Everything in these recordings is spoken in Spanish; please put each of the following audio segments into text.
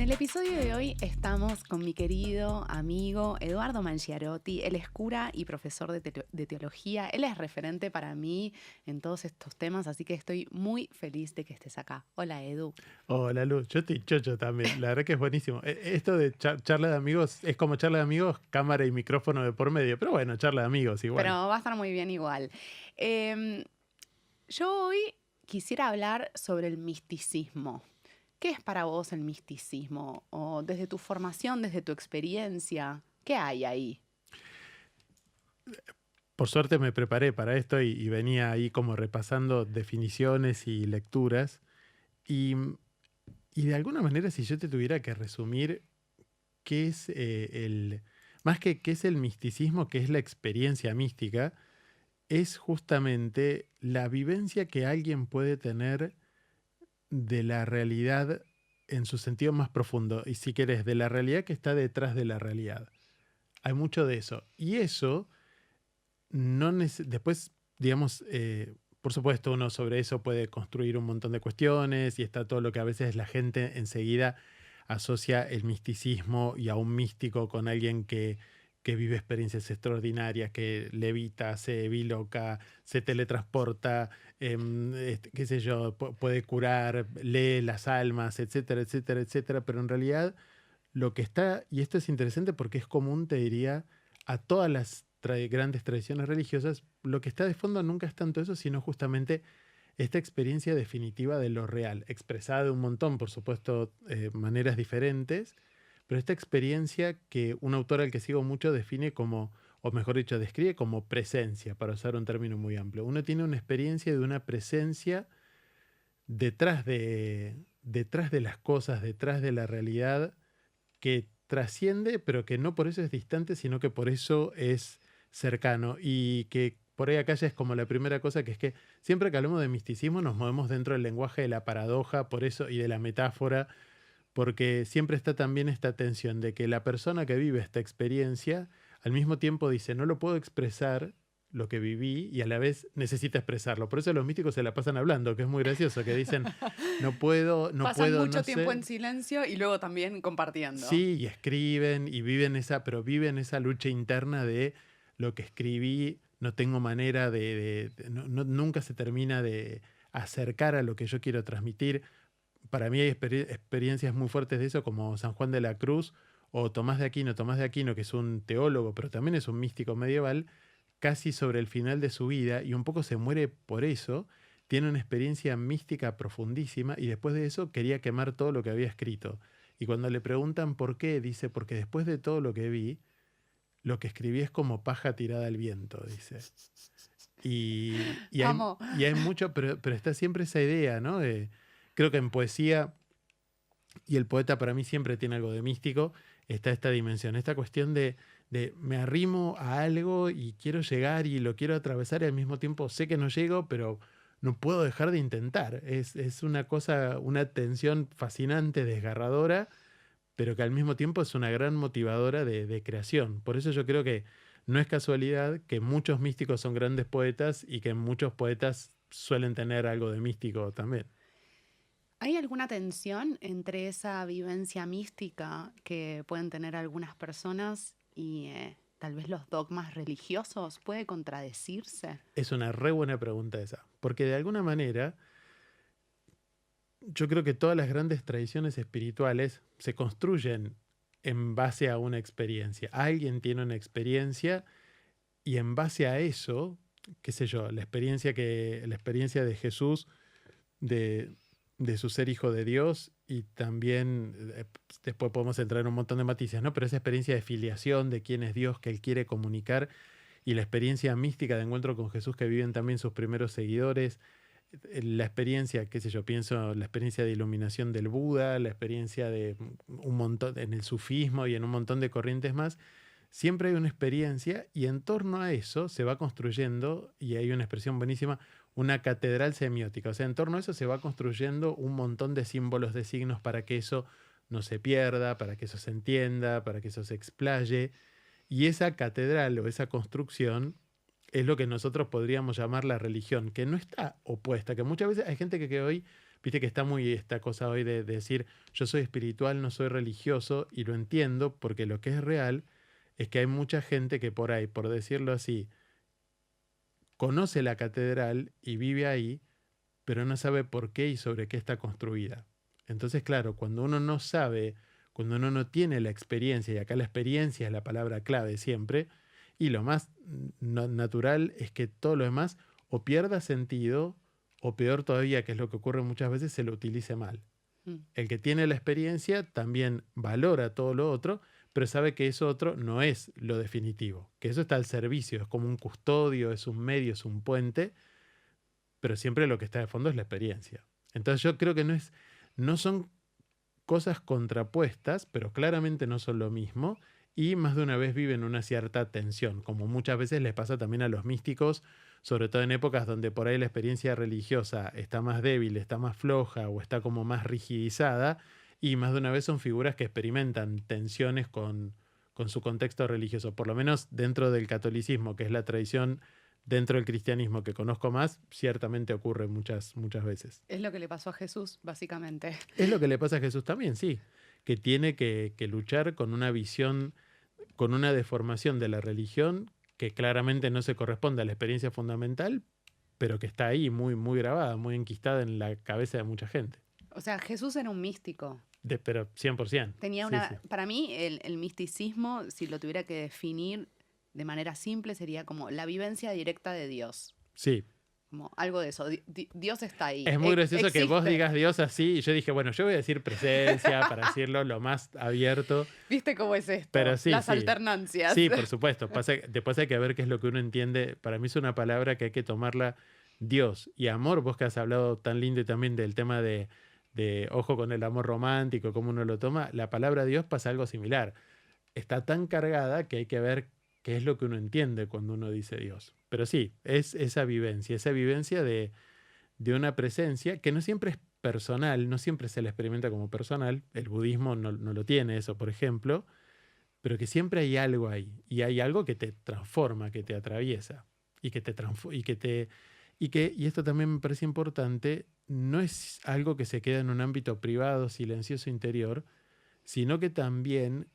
En el episodio de hoy estamos con mi querido amigo Eduardo Mangiarotti. Él es cura y profesor de teología. Él es referente para mí en todos estos temas, así que estoy muy feliz de que estés acá. Hola, Edu. Hola Lu, yo estoy chocho también, la verdad que es buenísimo. Esto de charla de amigos es como charla de amigos, cámara y micrófono de por medio, pero bueno, charla de amigos Pero igual. va a estar muy bien igual. Em, yo hoy quisiera hablar sobre el misticismo. ¿Qué es para vos el misticismo? O desde tu formación, desde tu experiencia, ¿qué hay ahí? Por suerte me preparé para esto y venía ahí como repasando definiciones y lecturas y, y de alguna manera si yo te tuviera que resumir qué es más que qué es el misticismo, qué es la experiencia mística, es justamente la vivencia que alguien puede tener de la realidad en su sentido más profundo, y si querés, de la realidad que está detrás de la realidad. Hay mucho de eso. Y eso, después, digamos, por supuesto, uno sobre eso puede construir un montón de cuestiones y está todo lo que a veces la gente enseguida asocia el misticismo y a un místico con alguien que vive experiencias extraordinarias, que levita, se biloca, se teletransporta, qué sé yo, puede curar, lee las almas, etcétera, etcétera, etcétera. Pero en realidad lo que está, y esto es interesante porque es común, te diría, a todas las grandes tradiciones religiosas, lo que está de fondo nunca es tanto eso, sino justamente esta experiencia definitiva de lo real, expresada de un montón, por supuesto, maneras diferentes, pero esta experiencia que un autor al que sigo mucho define como, o mejor dicho, describe como presencia, para usar un término muy amplio. Uno tiene una experiencia de una presencia detrás de las cosas, detrás de la realidad, que trasciende, pero que no por eso es distante, sino que por eso es cercano. Y que por ahí acá ya es como la primera cosa, que es que siempre que hablamos de misticismo nos movemos dentro del lenguaje de la paradoja, por eso, y de la metáfora, porque siempre está también esta tensión de que la persona que vive esta experiencia al mismo tiempo dice, no lo puedo expresar lo que viví y a la vez necesita expresarlo. Por eso los místicos se la pasan hablando, que es muy gracioso, que dicen, Pasan no mucho tiempo sé. en silencio y luego también compartiendo. Sí, y escriben y pero viven esa lucha interna de lo que escribí, no tengo manera nunca se termina de acercar a lo que yo quiero transmitir. Para mí hay experiencias muy fuertes de eso, como San Juan de la Cruz o Tomás de Aquino, que es un teólogo, pero también es un místico medieval, casi sobre el final de su vida, y un poco se muere por eso, tiene una experiencia mística profundísima, y después de eso quería quemar todo lo que había escrito. Y cuando le preguntan por qué, dice, porque después de todo lo que vi, lo que escribí es como paja tirada al viento, dice. Amo. Y hay mucho, pero está siempre esa idea, ¿no? Creo que en poesía, y el poeta para mí siempre tiene algo de místico, está esta dimensión, esta cuestión de me arrimo a algo y quiero llegar y lo quiero atravesar y al mismo tiempo sé que no llego, pero no puedo dejar de intentar. Es una cosa, una tensión fascinante, desgarradora, pero que al mismo tiempo es una gran motivadora de creación. Por eso yo creo que no es casualidad que muchos místicos son grandes poetas y que muchos poetas suelen tener algo de místico también. ¿Hay alguna tensión entre esa vivencia mística que pueden tener algunas personas y tal vez los dogmas religiosos? ¿Puede contradecirse? Es una re buena pregunta esa, porque de alguna manera yo creo que todas las grandes tradiciones espirituales se construyen en base a una experiencia. Alguien tiene una experiencia y en base a eso, qué sé yo, la experiencia de Jesús de, de su ser hijo de Dios, y también después podemos entrar en un montón de matices, ¿no? Pero esa experiencia de filiación, de quién es Dios, que él quiere comunicar, y la experiencia mística de encuentro con Jesús que viven también sus primeros seguidores, la experiencia, qué sé yo, pienso la experiencia de iluminación del Buda, la experiencia de un montón en el sufismo y en un montón de corrientes más. Siempre hay una experiencia y en torno a eso se va construyendo, y hay una expresión buenísima, una catedral semiótica. O sea, en torno a eso se va construyendo un montón de símbolos, de signos para que eso no se pierda, para que eso se entienda, para que eso se explaye. Y esa catedral o esa construcción es lo que nosotros podríamos llamar la religión, que no está opuesta, que muchas veces hay gente que hoy Viste que está muy esta cosa hoy de decir, yo soy espiritual, no soy religioso, y lo entiendo porque lo que es real es que hay mucha gente que por ahí, por decirlo así, conoce la catedral y vive ahí, pero no sabe por qué y sobre qué está construida. Entonces, claro, cuando uno no sabe, cuando uno no tiene la experiencia, y acá la experiencia es la palabra clave siempre, y lo más natural es que todo lo demás o pierda sentido, o peor todavía, que es lo que ocurre muchas veces, se lo utilice mal. El que tiene la experiencia también valora todo lo otro, pero sabe que eso otro no es lo definitivo, que eso está al servicio, es como un custodio, es un medio, es un puente, pero siempre lo que está de fondo es la experiencia. Entonces yo creo que no son cosas contrapuestas, pero claramente no son lo mismo, y más de una vez viven una cierta tensión, como muchas veces les pasa también a los místicos, sobre todo en épocas donde por ahí la experiencia religiosa está más débil, está más floja o está como más rigidizada, y más de una vez son figuras que experimentan tensiones con su contexto religioso, por lo menos dentro del catolicismo, que es la tradición dentro del cristianismo que conozco más, ciertamente ocurre muchas veces. Es lo que le pasó a Jesús, básicamente. Es lo que le pasa a Jesús también, sí, que tiene que luchar con una visión, con una deformación de la religión que claramente no se corresponde a la experiencia fundamental, pero que está ahí muy, muy grabada, muy enquistada en la cabeza de mucha gente. O sea, Jesús era un místico. Pero 100%. Tenía Sí, una, sí. para mí, el misticismo, si lo tuviera que definir de manera simple, sería como la vivencia directa de Dios. Sí. Como algo de eso. Dios está ahí. Es muy gracioso que vos Existe. digas Dios así, y yo dije, bueno, yo voy a decir presencia para decirlo lo más abierto. ¿Viste cómo es esto? Pero sí, Las sí. alternancias. Sí, por supuesto. Después hay que ver qué es lo que uno entiende. Para mí es una palabra que hay que tomarla. Dios y amor, vos que has hablado tan lindo y también del tema de ojo con el amor romántico, cómo uno lo toma, la palabra Dios pasa algo similar. Está tan cargada que hay que ver qué es lo que uno entiende cuando uno dice Dios. Pero sí, es esa vivencia de una presencia que no siempre es personal, no siempre se la experimenta como personal. El budismo no lo tiene eso, por ejemplo, pero que siempre hay algo ahí, y hay algo que te transforma, que te atraviesa, y y esto también me parece importante, no es algo que se queda en un ámbito privado, silencioso, interior, sino que también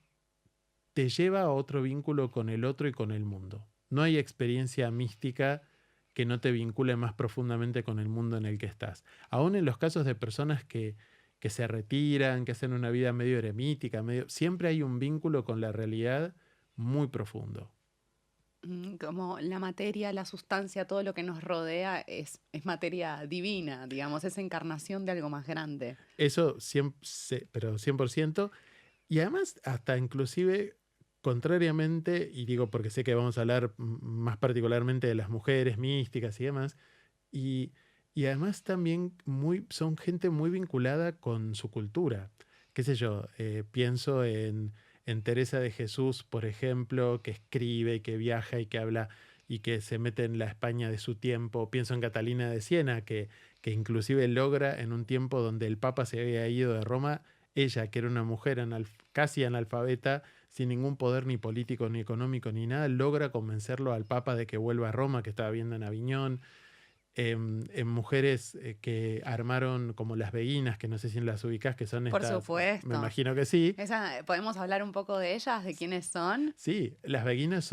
te lleva a otro vínculo con el otro y con el mundo. No hay experiencia mística que no te vincule más profundamente con el mundo en el que estás. Aún en los casos de personas que se retiran, que hacen una vida medio eremítica, siempre hay un vínculo con la realidad muy profundo. Como la materia, la sustancia, todo lo que nos rodea es materia divina, digamos, es encarnación de algo más grande. Eso pero 100%. Y además, hasta inclusive, contrariamente, y digo porque sé que vamos a hablar más particularmente de las mujeres místicas y demás, y además también son gente muy vinculada con su cultura. Qué sé yo, pienso en Teresa de Jesús, por ejemplo, que escribe, que viaja y que habla y que se mete en la España de su tiempo. Pienso en Catalina de Siena, que inclusive logra en un tiempo donde el Papa se había ido de Roma, ella, que era una mujer casi analfabeta, sin ningún poder ni político, ni económico, ni nada, logra convencerlo al Papa de que vuelva a Roma, que estaba viendo en Aviñón. En mujeres que armaron como las beguinas, que no sé si las ubicás, que son Por estas. supuesto. Me imagino que sí. ¿Podemos hablar un poco de ellas, de quiénes son? Sí, las beguinas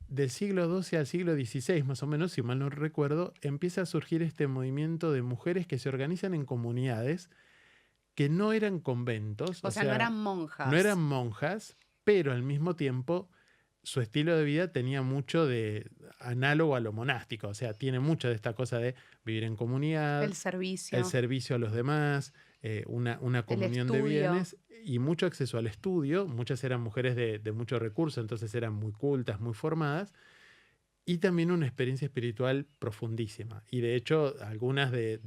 del siglo XII al siglo XVI, más o menos, si mal no recuerdo, empieza a surgir este movimiento de mujeres que se organizan en comunidades que no eran conventos. O sea, no eran monjas. No eran monjas, pero al mismo tiempo su estilo de vida tenía mucho de análogo a lo monástico, o sea, tiene mucho de esta cosa de vivir en comunidad, el servicio a los demás, una comunión de bienes y mucho acceso al estudio. Muchas eran mujeres de mucho recurso, entonces eran muy cultas, muy formadas, y también una experiencia espiritual profundísima. Y de hecho, algunas de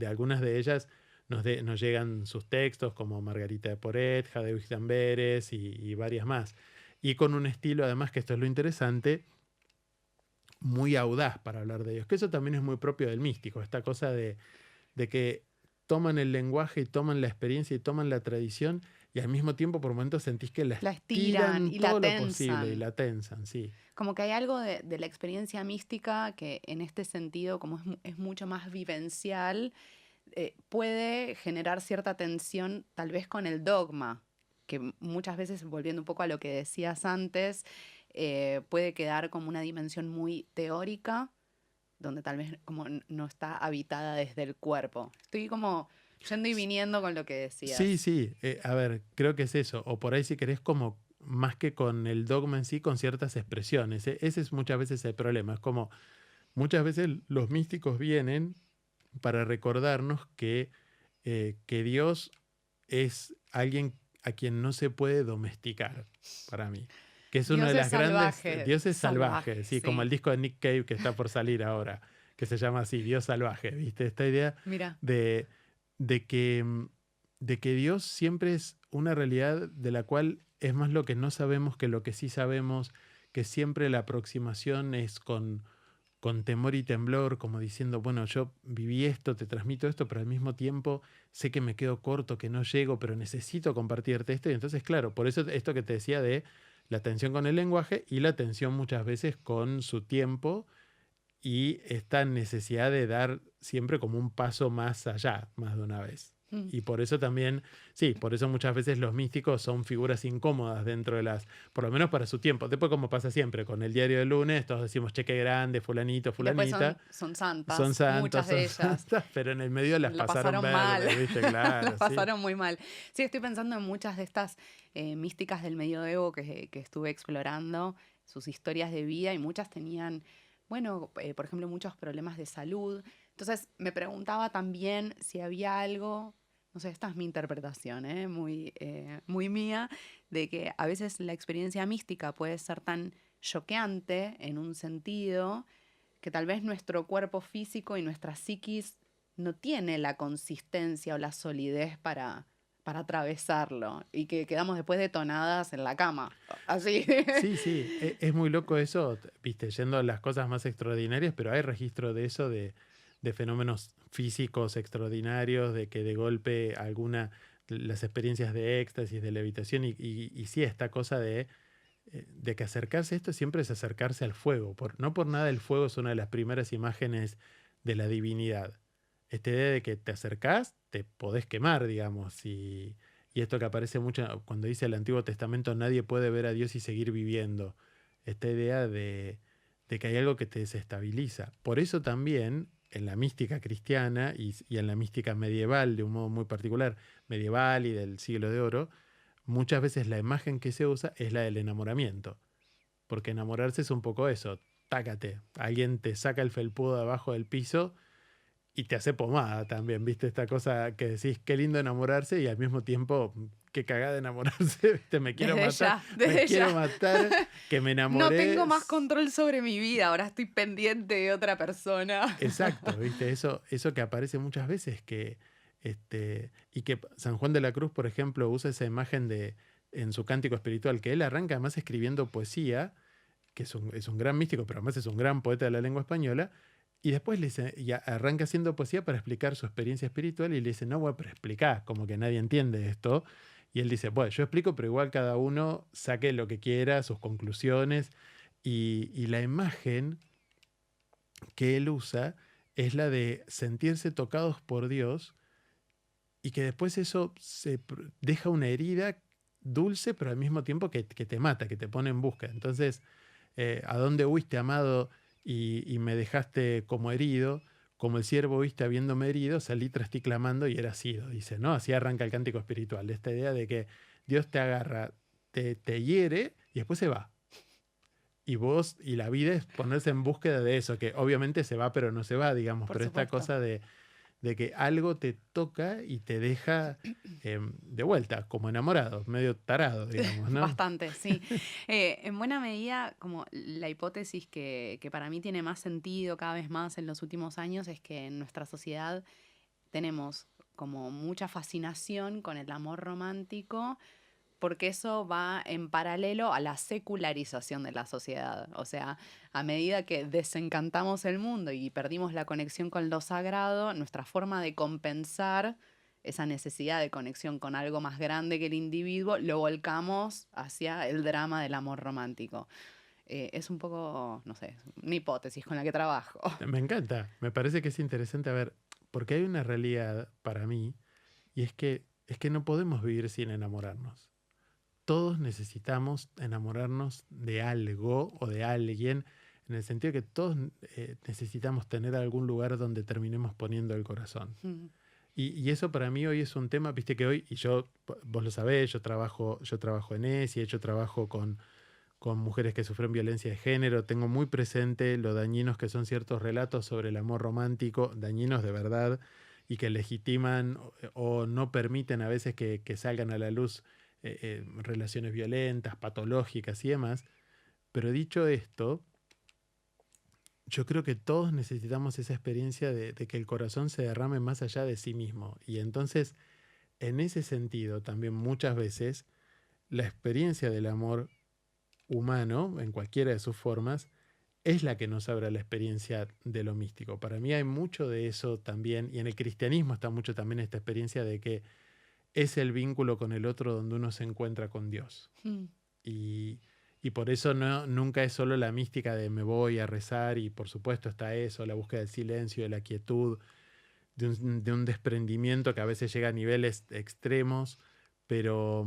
ellas nos llegan sus textos, como Margarita de Porret, Jadwiga de Amberes y varias más. Y con un estilo, además, que esto es lo interesante, muy audaz para hablar de ellos. Que eso también es muy propio del místico, esta cosa de que toman el lenguaje y toman la experiencia y toman la tradición y al mismo tiempo por momentos sentís que la La estiran estiran y la todo lo posible y tensan. la tensan, sí. Como que hay algo de la experiencia mística que en este sentido, como es mucho más vivencial, puede generar cierta tensión tal vez con el dogma, que muchas veces, volviendo un poco a lo que decías antes, puede quedar como una dimensión muy teórica, donde tal vez como no está habitada desde el cuerpo. Estoy como yendo y viniendo con lo que Sí, decías. sí, a ver, creo que es eso. O por ahí si querés como más que con el dogma en sí, con ciertas expresiones. Ese es muchas veces el problema. Es como muchas veces los místicos vienen para recordarnos que Dios es alguien a quien no se puede domesticar, para mí. Que es una de Dios es las grandes... salvaje, Dios es salvaje, salvaje, sí, como el sí. disco de Nick Cave que está por salir ahora, que se llama así, Dios salvaje, ¿viste? Esta idea Mira, de, de que, de que Dios siempre es una realidad de la cual es más lo que no sabemos que lo que sí sabemos, que siempre la aproximación es con temor y temblor, como diciendo, bueno, yo viví esto, te transmito esto, pero al mismo tiempo sé que me quedo corto, que no llego, pero necesito compartirte esto. Y entonces, claro, por eso esto que te decía de la tensión con el lenguaje y la tensión muchas veces con su tiempo y esta necesidad de dar siempre como un paso más allá, más de una vez. mm, Y por eso también, sí, por eso muchas veces los místicos son figuras incómodas dentro de las, por lo menos para su tiempo. Después, como pasa siempre, con el diario del lunes, todos decimos cheque grande, fulanito, y después fulanita, son son santas, santos, muchas de son ellas. santas, pero en el medio las La pasaron pasaron mal, verdes, ¿viste? la Claro, sí. pasaron muy mal. Sí, estoy pensando en muchas de estas místicas del medioevo que estuve explorando, sus historias de vida, y muchas tenían, bueno, por ejemplo, muchos problemas de salud. Entonces me preguntaba también si había algo, no sé, esta es mi interpretación, muy mía, de que a veces la experiencia mística puede ser tan choqueante en un sentido que tal vez nuestro cuerpo físico y nuestra psiquis no tiene la consistencia o la solidez para atravesarlo y que quedamos después detonadas en la cama. Así. Sí, sí, es muy loco eso, viste, yendo a las cosas más extraordinarias, pero hay registro de eso, de fenómenos físicos extraordinarios, de que de golpe las experiencias de éxtasis, de levitación, y sí, esta cosa de que acercarse a esto siempre es acercarse al fuego. No por nada el fuego es una de las primeras imágenes de la divinidad. Esta idea de que te acercás, te podés quemar, digamos, y esto que aparece mucho cuando dice el Antiguo Testamento, nadie puede ver a Dios y seguir viviendo. Esta idea de que hay algo que te desestabiliza. Por eso también en la mística cristiana y en la mística medieval, de un modo muy particular, medieval y del siglo de oro, muchas veces la imagen que se usa es la del enamoramiento. Porque enamorarse es un poco eso, tácate. Alguien te saca el felpudo de abajo del piso y te hace pomada también, ¿viste? Esta cosa que decís, qué lindo enamorarse y al mismo tiempo, qué cagada enamorarse, ¿viste? Me Desde quiero ya. matar, que me No enamoré. tengo más control sobre mi vida, ahora estoy pendiente de otra persona. Exacto, ¿viste? Eso que aparece muchas veces y que San Juan de la Cruz, por ejemplo, usa esa imagen en su cántico espiritual, que él arranca además escribiendo poesía, que es un gran místico, pero además es un gran poeta de la lengua española, y después arranca haciendo poesía para explicar su experiencia espiritual y le dice, no, bueno, pero explicar, como que nadie entiende esto. Y él dice, bueno, yo explico, pero igual cada uno saque lo que quiera, sus conclusiones, y la imagen que él usa es la de sentirse tocados por Dios y que después eso deja una herida dulce, pero al mismo tiempo que te mata, que te pone en busca. Entonces, ¿a dónde huiste, amado, y me dejaste como herido? Como el siervo viste habiéndome herido, salí tras ti clamando y era sido, dice, ¿no? Así arranca el cántico espiritual, esta idea de que Dios te agarra, te hiere y después se va. Y vos, y la vida es ponerse en búsqueda de eso, que obviamente se va, pero no se va, digamos, Por pero esta supuesto. cosa de que algo te toca y te deja de vuelta, como enamorado, medio tarado, digamos, ¿no? Bastante, sí. En buena medida, como la hipótesis que para mí tiene más sentido cada vez más en los últimos años es que en nuestra sociedad tenemos como mucha fascinación con el amor romántico porque eso va en paralelo a la secularización de la sociedad. O sea, a medida que desencantamos el mundo y perdimos la conexión con lo sagrado, nuestra forma de compensar esa necesidad de conexión con algo más grande que el individuo, lo volcamos hacia el drama del amor romántico. Es un poco, no sé, una hipótesis con la que trabajo. Me encanta, me parece que es interesante, a ver, porque hay una realidad para mí, y es que no podemos vivir sin enamorarnos. Todos necesitamos enamorarnos de algo o de alguien, en el sentido que todos necesitamos tener algún lugar donde terminemos poniendo el corazón. Y eso para mí hoy es un tema, viste que hoy, y yo, vos lo sabés, yo trabajo en ESI, he hecho trabajo con mujeres que sufren violencia de género, tengo muy presente lo dañinos que son ciertos relatos sobre el amor romántico, dañinos de verdad, y que legitiman o no permiten a veces que salgan a la luz relaciones violentas, patológicas y demás. Pero dicho esto, yo creo que todos necesitamos esa experiencia de que el corazón se derrame más allá de sí mismo. Y entonces, en ese sentido, también muchas veces, la experiencia del amor humano, en cualquiera de sus formas, es la que nos abre la experiencia de lo místico. Para mí hay mucho de eso también, y en el cristianismo está mucho también esta experiencia de que es el vínculo con el otro donde uno se encuentra con Dios. Y, y por eso nunca es solo la mística de me voy a rezar, y por supuesto está eso, la búsqueda del silencio, de la quietud, de un desprendimiento que a veces llega a niveles extremos, pero,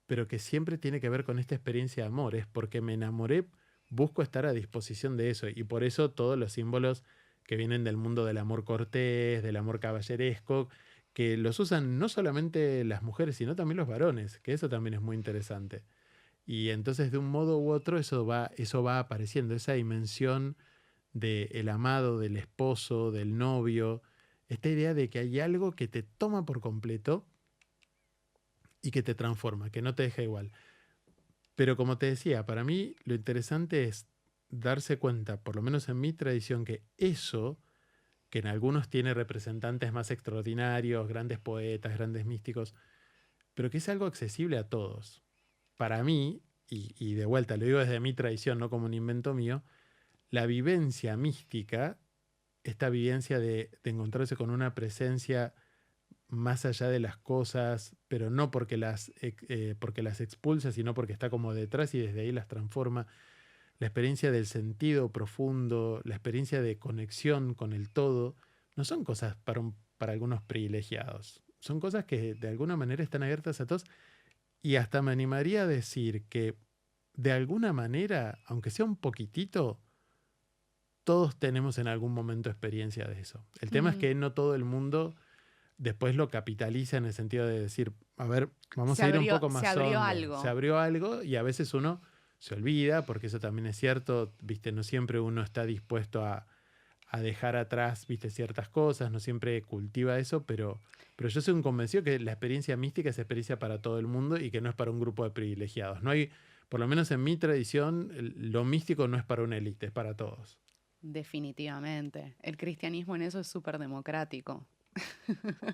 pero que siempre tiene que ver con esta experiencia de amor. Es porque me enamoré, busco estar a disposición de eso, y por eso todos los símbolos que vienen del mundo del amor cortés, del amor caballeresco, que los usan no solamente las mujeres, sino también los varones, que eso también es muy interesante. Y entonces de un modo u otro eso va apareciendo, esa dimensión del amado, del esposo, del novio, esta idea de que hay algo que te toma por completo y que te transforma, que no te deja igual. Pero como te decía, para mí lo interesante es darse cuenta, por lo menos en mi tradición, que eso, que en algunos tiene representantes más extraordinarios, grandes poetas, grandes místicos, pero que es algo accesible a todos. Para mí, y de vuelta lo digo desde mi tradición, no como un invento mío, la vivencia mística, esta vivencia de encontrarse con una presencia más allá de las cosas, pero no porque porque las expulsa, sino porque está como detrás y desde ahí las transforma. La experiencia del sentido profundo, la experiencia de conexión con el todo, no son cosas para algunos privilegiados. Son cosas que de alguna manera están abiertas a todos, y hasta me animaría a decir que de alguna manera, aunque sea un poquitito, todos tenemos en algún momento experiencia de eso. El tema es que no todo el mundo después lo capitaliza en el sentido de decir, a ver, vamos a ir un poco más se abrió hondo. algo. Se abrió algo, y a veces uno se olvida, porque eso también es cierto, viste, no siempre uno está dispuesto a dejar atrás, viste, ciertas cosas, no siempre cultiva eso, pero yo soy un convencido que la experiencia mística es experiencia para todo el mundo y que no es para un grupo de privilegiados. No hay, por lo menos en mi tradición, lo místico no es para una élite, es para todos. Definitivamente. El cristianismo en eso es súper democrático. La Recontra.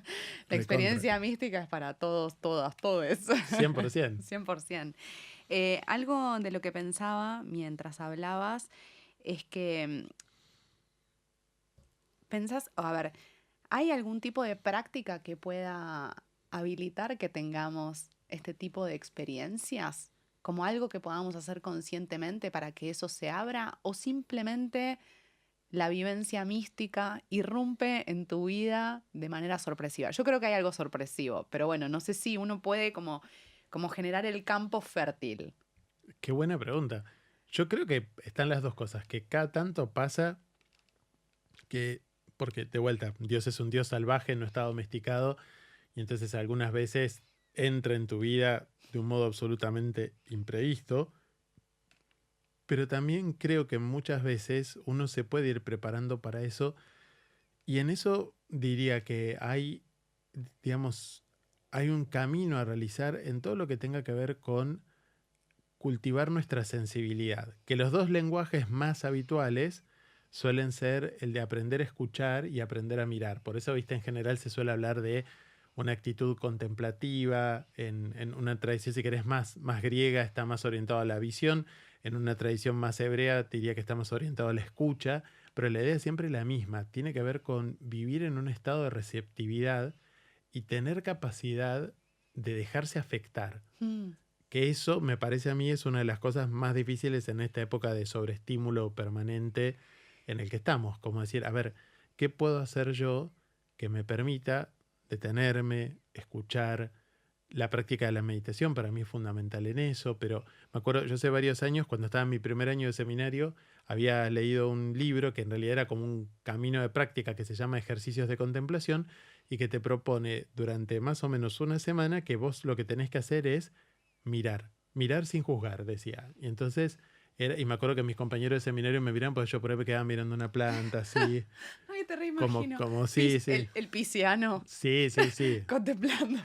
experiencia mística es para todos, todas, todes. 100%. 100%. Algo de lo que pensaba mientras hablabas es que pensás, a ver, ¿hay algún tipo de práctica que pueda habilitar que tengamos este tipo de experiencias? ¿Como algo que podamos hacer conscientemente para que eso se abra? ¿O simplemente la vivencia mística irrumpe en tu vida de manera sorpresiva? Yo creo que hay algo sorpresivo, pero bueno, no sé si uno puede como generar el campo fértil. Qué buena pregunta. Yo creo que están las dos cosas, que cada tanto pasa que, porque de vuelta, Dios es un Dios salvaje, no está domesticado, y entonces algunas veces entra en tu vida de un modo absolutamente imprevisto, pero también creo que muchas veces uno se puede ir preparando para eso, y en eso diría que hay, digamos, hay un camino a realizar en todo lo que tenga que ver con cultivar nuestra sensibilidad, que los dos lenguajes más habituales suelen ser el de aprender a escuchar y aprender a mirar. Por eso, viste, en general se suele hablar de una actitud contemplativa, en una tradición, si querés, más griega, está más orientado a la visión, en una tradición más hebrea diría que está más orientado a la escucha, pero la idea es siempre la misma, tiene que ver con vivir en un estado de receptividad y tener capacidad de dejarse afectar. Mm. Que eso, me parece a mí, es una de las cosas más difíciles en esta época de sobreestímulo permanente en el que estamos. Como decir, a ver, ¿qué puedo hacer yo que me permita detenerme, escuchar? La práctica de la meditación para mí es fundamental en eso, pero me acuerdo, yo hace varios años, cuando estaba en mi primer año de seminario, había leído un libro que en realidad era como un camino de práctica que se llama Ejercicios de Contemplación y que te propone durante más o menos una semana que vos lo que tenés que hacer es mirar sin juzgar, decía. Y entonces, y me acuerdo que mis compañeros de seminario me miraban porque yo por ahí me quedaba mirando una planta así, Ay, te reimagino. como sí, sí. El pisciano Sí, sí, sí. contemplando.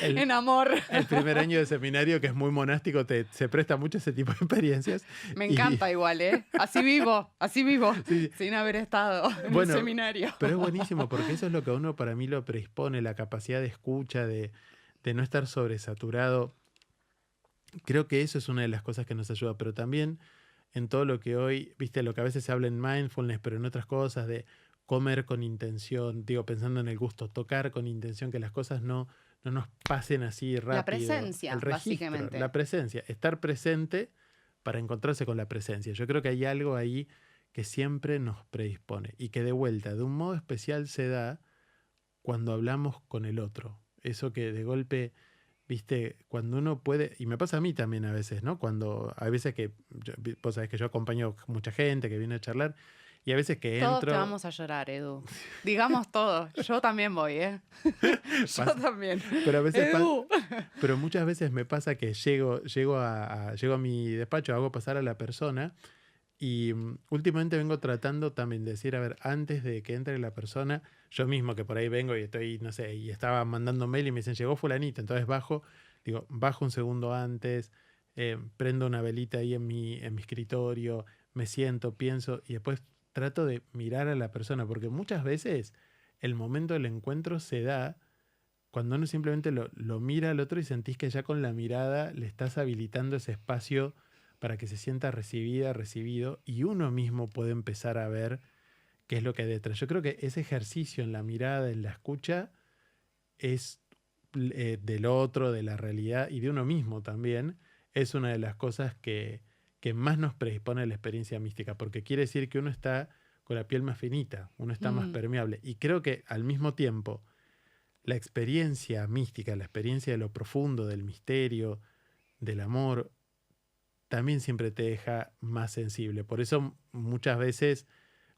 El, En amor. el primer año de seminario, que es muy monástico, se presta mucho ese tipo de experiencias. Me encanta igual, ¿eh? Así vivo, Sí. sin haber estado en Bueno, un seminario. Pero es buenísimo porque eso es lo que a uno, para mí, lo predispone, la capacidad de escucha, de no estar sobresaturado. Creo que eso es una de las cosas que nos ayuda, pero también en todo lo que hoy, viste, lo que a veces se habla en mindfulness, pero en otras cosas de comer con intención, digo, pensando en el gusto, tocar con intención, que las cosas no nos pasen así rápido. La presencia, el registro, básicamente. La presencia, estar presente para encontrarse con la presencia. Yo creo que hay algo ahí que siempre nos predispone y que de vuelta, de un modo especial se da cuando hablamos con el otro. Eso que de golpe, viste, cuando uno puede, y me pasa a mí también a veces, ¿no? Cuando hay veces que, vos sabés que yo acompaño mucha gente que viene a charlar, y a veces que Todos entro... te vamos a llorar, Edu. Digamos todo. Yo también voy, ¿eh? Yo también. Pero a veces Edu. pero muchas veces me pasa que llego a mi despacho, hago pasar a la persona y últimamente vengo tratando también de decir, a ver, antes de que entre la persona, yo mismo que por ahí vengo y estoy, no sé, y estaba mandando mail y me dicen, llegó fulanito, entonces bajo un segundo antes, prendo una velita ahí en mi escritorio, me siento, pienso y después trato de mirar a la persona, porque muchas veces el momento del encuentro se da cuando uno simplemente lo mira al otro y sentís que ya con la mirada le estás habilitando ese espacio para que se sienta recibida, recibido, y uno mismo puede empezar a ver qué es lo que hay detrás. Yo creo que ese ejercicio en la mirada, en la escucha, es del otro, de la realidad y de uno mismo también, es una de las cosas que más nos predispone a la experiencia mística, porque quiere decir que uno está con la piel más finita, uno está más permeable. Y creo que al mismo tiempo, la experiencia mística, la experiencia de lo profundo, del misterio, del amor, también siempre te deja más sensible. Por eso muchas veces,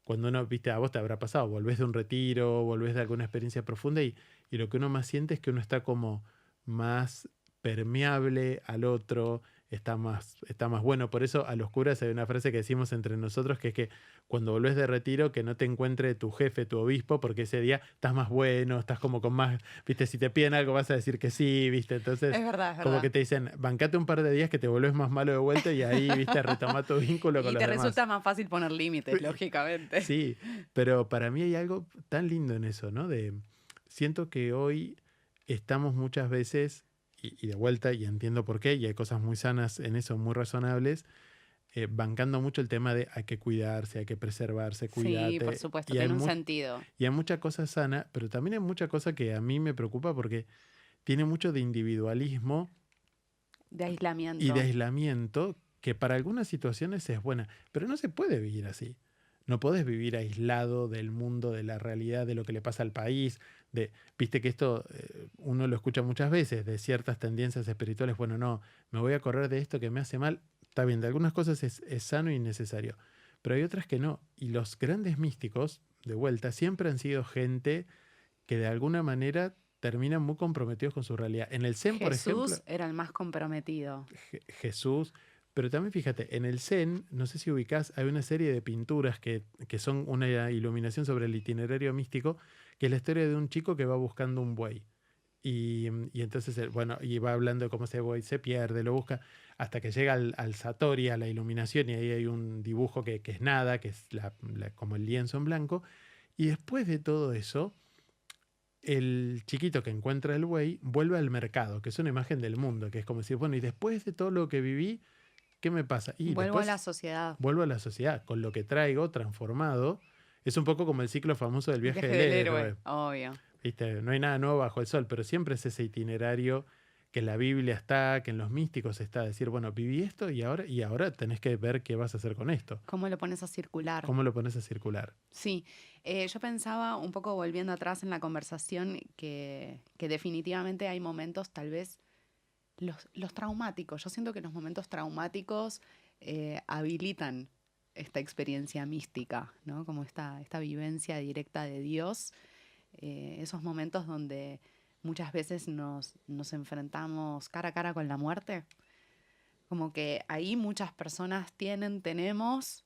cuando uno, viste, a vos te habrá pasado, volvés de un retiro, volvés de alguna experiencia profunda y lo que uno más siente es que uno está como más permeable al otro, está más bueno. Por eso a los curas hay una frase que decimos entre nosotros que es que cuando volvés de retiro que no te encuentre tu jefe, tu obispo, porque ese día estás más bueno, estás como con más, viste, si te piden algo vas a decir que sí, viste, entonces Es verdad. como que te dicen, bancate un par de días que te volvés más malo de vuelta y ahí, viste, retoma tu vínculo con Y los te demás. resulta más fácil poner límites, lógicamente. Sí, pero para mí hay algo tan lindo en eso, ¿no? Siento que hoy estamos muchas veces, y de vuelta, y entiendo por qué, y hay cosas muy sanas en eso, muy razonables, bancando mucho el tema de hay que cuidarse, hay que preservarse, cuídate. Sí, por supuesto, y tiene un sentido. Y hay mucha cosa sana, pero también hay mucha cosa que a mí me preocupa porque tiene mucho de individualismo. De aislamiento. Y de aislamiento, que para algunas situaciones es buena, pero no se puede vivir así. No podés vivir aislado del mundo, de la realidad, de lo que le pasa al país. Viste que esto uno lo escucha muchas veces, de ciertas tendencias espirituales. Bueno, no, me voy a correr de esto que me hace mal. Está bien, de algunas cosas es sano y necesario, pero hay otras que no. Y los grandes místicos, de vuelta, siempre han sido gente que de alguna manera terminan muy comprometidos con su realidad. En el Zen, por ejemplo... Jesús era el más comprometido. Jesús... Pero también fíjate, en el Zen, no sé si ubicás, hay una serie de pinturas que son una iluminación sobre el itinerario místico, que es la historia de un chico que va buscando un buey. Y entonces, y va hablando de cómo ese buey se pierde, lo busca, hasta que llega al Satori, a la iluminación, y ahí hay un dibujo que es nada, que es como el lienzo en blanco. Y después de todo eso, el chiquito que encuentra el buey vuelve al mercado, que es una imagen del mundo, que es como decir, bueno, y después de todo lo que viví, ¿qué me pasa? Y Vuelvo a la sociedad. Vuelvo a la sociedad, con lo que traigo transformado. Es un poco como el ciclo famoso del viaje del héroe. Obvio. ¿viste? No hay nada nuevo bajo el sol, pero siempre es ese itinerario que en la Biblia está, que en los místicos está, decir, bueno, viví esto y ahora tenés que ver qué vas a hacer con esto. ¿Cómo lo pones a circular? ¿Cómo lo pones a circular? Sí, yo pensaba un poco volviendo atrás en la conversación que definitivamente hay momentos tal vez los traumáticos. Yo siento que los momentos traumáticos habilitan esta experiencia mística, ¿no? Como esta vivencia directa de Dios, esos momentos donde muchas veces nos enfrentamos cara a cara con la muerte. Como que ahí muchas personas tenemos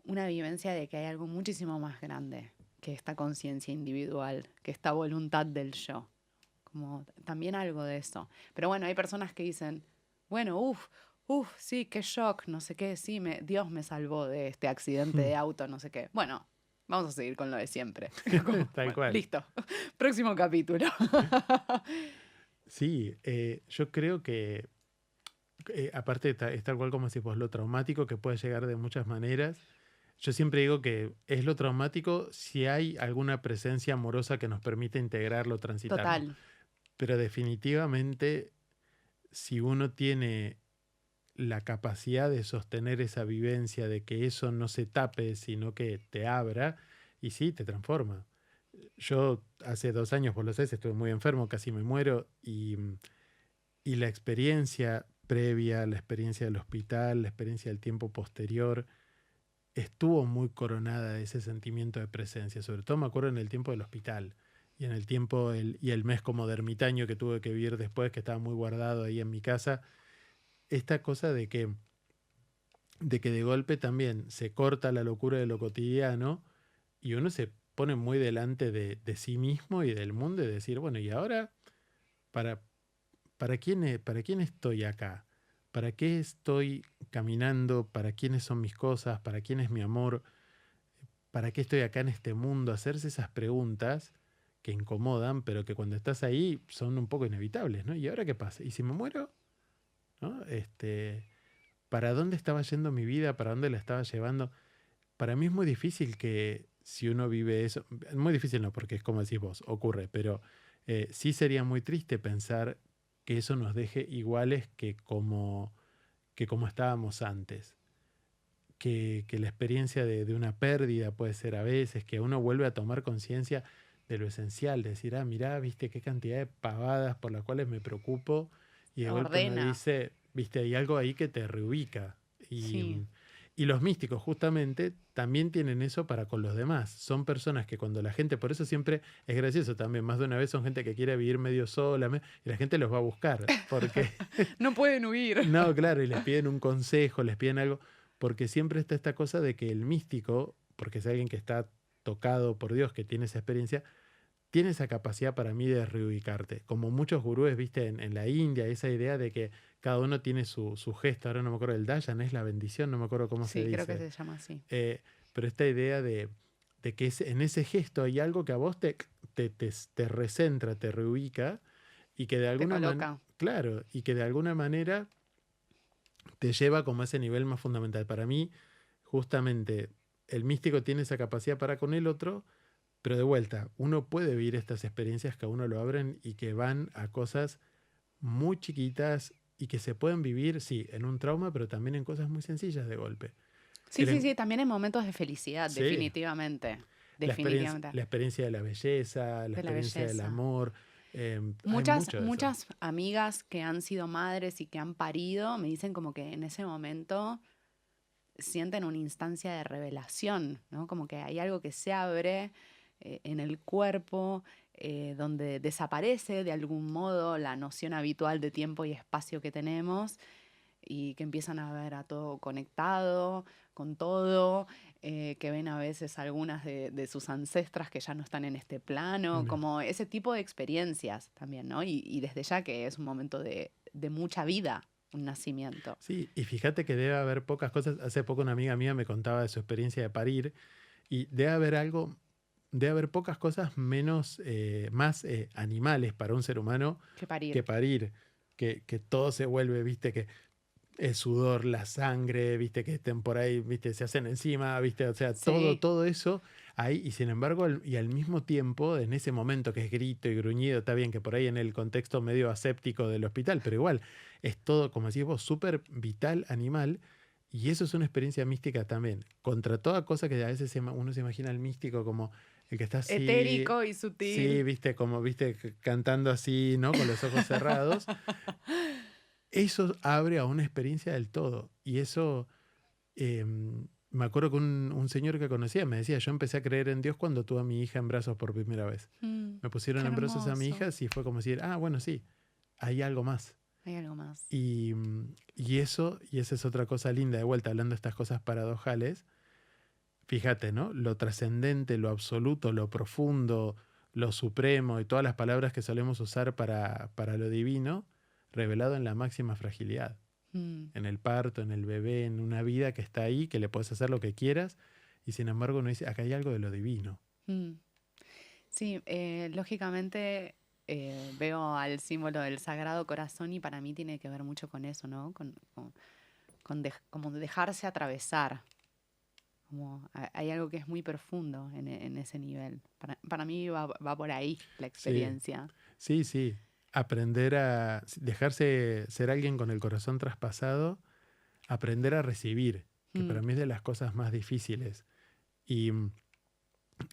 una vivencia de que hay algo muchísimo más grande que esta conciencia individual, que esta voluntad del yo. Como también algo de eso. Pero bueno, hay personas que dicen, bueno, sí, qué shock, no sé qué, sí, Dios me salvó de este accidente de auto, no sé qué. Bueno, vamos a seguir con lo de siempre. Como, Tal cual. Listo, próximo capítulo. Sí, yo creo que, aparte es tal cual como decís vos, lo traumático que puede llegar de muchas maneras. Yo siempre digo que es lo traumático si hay alguna presencia amorosa que nos permite integrarlo, transitarlo. Total. Pero definitivamente, si uno tiene la capacidad de sostener esa vivencia, de que eso no se tape, sino que te abra, y sí, te transforma. Yo hace 2 años, por lo sé, estuve muy enfermo, casi me muero, y la experiencia previa, la experiencia del hospital, la experiencia del tiempo posterior, estuvo muy coronada de ese sentimiento de presencia. Sobre todo me acuerdo en el tiempo del hospital y en el tiempo y el mes como de ermitaño que tuve que vivir después, que estaba muy guardado ahí en mi casa. Esta cosa de que de golpe también se corta la locura de lo cotidiano y uno se pone muy delante de sí mismo y del mundo y decir, bueno, ¿y ahora para, para quién estoy acá? ¿Para qué estoy caminando? ¿Para quiénes son mis cosas? ¿Para quién es mi amor? ¿Para qué estoy acá en este mundo? Hacerse esas preguntas que incomodan, pero que cuando estás ahí son un poco inevitables, ¿no? ¿Y ahora qué pasa? ¿Y si me muero? ¿No? ¿Para dónde estaba yendo mi vida? ¿Para dónde la estaba llevando? Para mí es muy difícil que si uno vive eso, muy difícil no, porque es como decís vos, ocurre, pero sí sería muy triste pensar que eso nos deje iguales que como estábamos antes. Que la experiencia de una pérdida puede ser a veces, que uno vuelve a tomar conciencia de lo esencial, de decir, mirá, viste qué cantidad de pavadas por las cuales me preocupo, y de golpe uno Ordena. dice, viste, hay algo ahí que te reubica. Sí. Y los místicos justamente también tienen eso para con los demás. Son personas que cuando la gente, por eso siempre es gracioso también, más de una vez son gente que quiere vivir medio sola, y la gente los va a buscar, porque No pueden huir. no, claro, y les piden un consejo, les piden algo, porque siempre está esta cosa de que el místico, porque es alguien que está tocado por Dios, que tiene esa experiencia, tiene esa capacidad para mí de reubicarte. Como muchos gurúes, viste, en la India, esa idea de que cada uno tiene su gesto, ahora no me acuerdo, el dayan es la bendición, no me acuerdo cómo se Sí, dice. creo que se llama así. Pero esta idea de que en ese gesto hay algo que a vos te recentra, te reubica, y que de alguna manera, claro, y que de alguna manera te lleva como a ese nivel más fundamental. Para mí, justamente, el místico tiene esa capacidad para con el otro, pero de vuelta, uno puede vivir estas experiencias que a uno lo abren y que van a cosas muy chiquitas y que se pueden vivir, sí, en un trauma, pero también en cosas muy sencillas de golpe. Sí, también en momentos de felicidad, Sí. definitivamente. La experiencia de la belleza, la experiencia del amor. Muchas amigas que han sido madres y que han parido me dicen como que en ese momento sienten una instancia de revelación, ¿no? Como que hay algo que se abre en el cuerpo, donde desaparece de algún modo la noción habitual de tiempo y espacio que tenemos, y que empiezan a ver a todo conectado, con todo, que ven a veces algunas de sus ancestras que ya no están en este plano, como ese tipo de experiencias también, ¿no? Y desde ya que es un momento de mucha vida, un nacimiento. Sí, y fíjate que debe haber pocas cosas. Hace poco una amiga mía me contaba de su experiencia de parir, y debe haber pocas cosas más animales para un ser humano que parir. Que todo se vuelve, viste, que el sudor, la sangre, viste, que estén por ahí, viste, se hacen encima, viste, o sea, Sí. todo eso, ahí, y sin embargo, y al mismo tiempo, en ese momento que es grito y gruñido, está bien que por ahí en el contexto medio aséptico del hospital, pero igual es todo, como decís vos, súper vital, animal, y eso es una experiencia mística también. Contra toda cosa que a veces uno se imagina al místico como el que está así, Etérico y sí, sutil. viste, como, viste, cantando así, ¿no? Con los ojos cerrados. Eso abre a una experiencia del todo, y eso... me acuerdo que un señor que conocía me decía, yo empecé a creer en Dios cuando tuve a mi hija en brazos por primera vez. Me pusieron Qué en brazos a mi hija hermoso. y fue como decir, ah, bueno, sí, hay algo más. Hay algo más. Y eso, y esa es otra cosa linda, de vuelta, hablando de estas cosas paradojales, fíjate, ¿no? Lo trascendente, lo absoluto, lo profundo, lo supremo y todas las palabras que solemos usar para lo divino, revelado en la máxima fragilidad. Mm, En el parto, en el bebé, en una vida que está ahí, que le puedes hacer lo que quieras, y sin embargo uno dice, acá hay algo de lo divino. mm. Sí, lógicamente veo al símbolo del Sagrado Corazón y para mí tiene que ver mucho con eso, ¿no? Como dejarse atravesar. Como hay algo que es muy profundo en ese nivel. Para mí va por ahí la Sí, experiencia. sí, sí. Aprender a dejarse ser alguien con el corazón traspasado, aprender a recibir, que para Mm, mí es de las cosas más difíciles. Y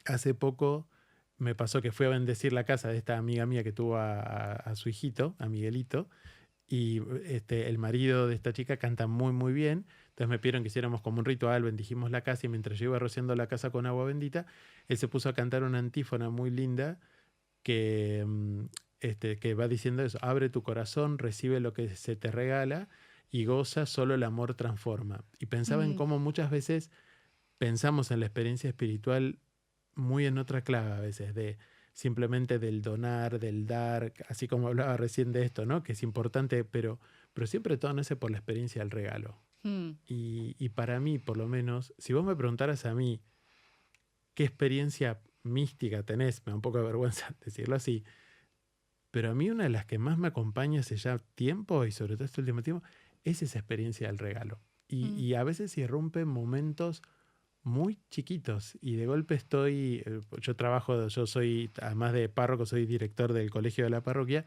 hace poco me pasó que fui a bendecir la casa de esta amiga mía que tuvo a su hijito, a Miguelito, y el marido de esta chica canta muy, muy bien. Entonces me pidieron que hiciéramos como un ritual, bendijimos la casa y mientras yo iba rociando la casa con agua bendita, él se puso a cantar una antífona muy linda que, que va diciendo eso, abre tu corazón, recibe lo que se te regala y goza, solo el amor transforma. Y pensaba en mm, cómo muchas veces pensamos en la experiencia espiritual muy en otra clave a veces, de simplemente del donar, del dar, así como hablaba recién de esto, ¿no? Que es importante, pero siempre todo nace por la experiencia del regalo. mm, Y para mí, por lo menos, si vos me preguntaras a mí qué experiencia mística tenés, me da un poco de vergüenza decirlo así, pero a mí una de las que más me acompaña hace ya tiempo, y sobre todo este último tiempo, es esa experiencia del regalo. mm, Y a veces irrumpe momentos muy chiquitos y de golpe estoy, yo trabajo, yo soy, además de párroco, soy director del colegio de la parroquia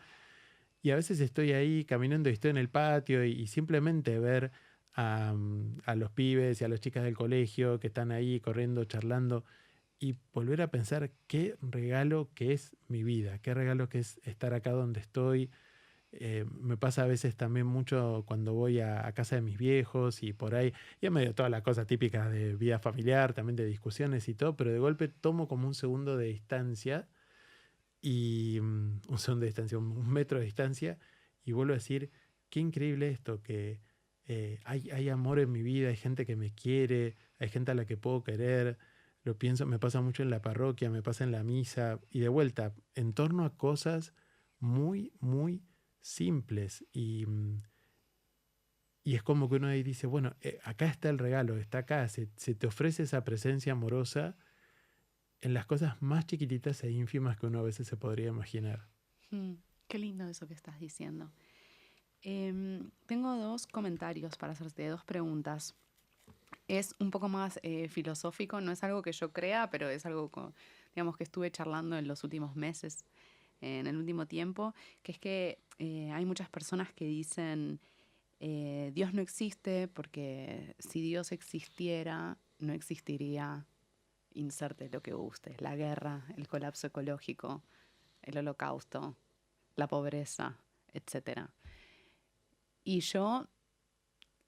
y a veces estoy ahí caminando y estoy en el patio y simplemente ver a los pibes y a las chicas del colegio que están ahí corriendo, charlando y volver a pensar qué regalo que es mi vida, qué regalo que es estar acá donde estoy. Me pasa a veces también mucho cuando voy a casa de mis viejos y por ahí, y en medio de todas las cosas típicas de vida familiar, también de discusiones y todo, pero de golpe tomo como un segundo de distancia y un segundo de distancia, un metro de distancia y vuelvo a decir, qué increíble esto, que hay amor en mi vida, hay gente que me quiere, hay gente a la que puedo querer. Lo pienso, me pasa mucho en la parroquia, me pasa en la misa y de vuelta, en torno a cosas muy, muy simples y es como que uno ahí dice, bueno, acá está el regalo, está acá, se te ofrece esa presencia amorosa en las cosas más chiquititas e ínfimas que uno a veces se podría imaginar. mm. Qué lindo eso que estás diciendo. Tengo dos comentarios para hacerte, dos preguntas. Es un poco más filosófico, no es algo que yo crea, pero es algo, digamos, que estuve charlando en los últimos meses, en el último tiempo, que es que hay muchas personas que dicen, Dios no existe porque si Dios existiera, no existiría, inserte lo que guste, la guerra, el colapso ecológico, el holocausto, la pobreza, etcétera. Y yo